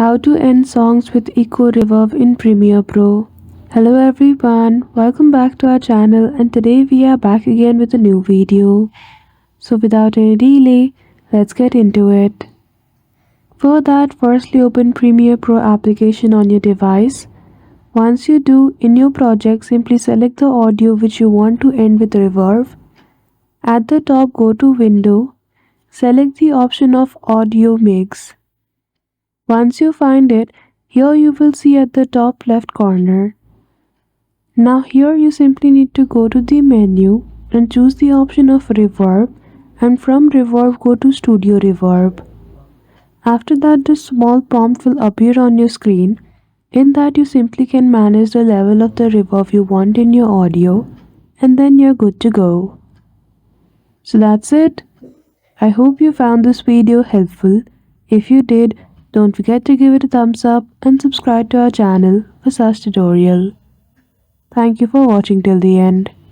How to end songs with echo reverb in Premiere Pro. Hello everyone, welcome back to our channel, and today we are back again with a new video. So without any delay, let's get into it. For that, firstly open Premiere Pro application on your device. Once you do, in your project simply select the audio which you want to end with reverb. At the top, go to Window, select the option of Audio Mix. Once you find it, here you will see at the top left corner. Now here you simply need to go to the menu and choose the option of Reverb, and from Reverb go to Studio Reverb. After that, this small prompt will appear on your screen. In that you simply can manage the level of the reverb you want in your audio, and then you're good to go. So that's it. I hope you found this video helpful. If you did, don't forget to give it a thumbs up and subscribe to our channel for such tutorial. Thank you for watching till the end.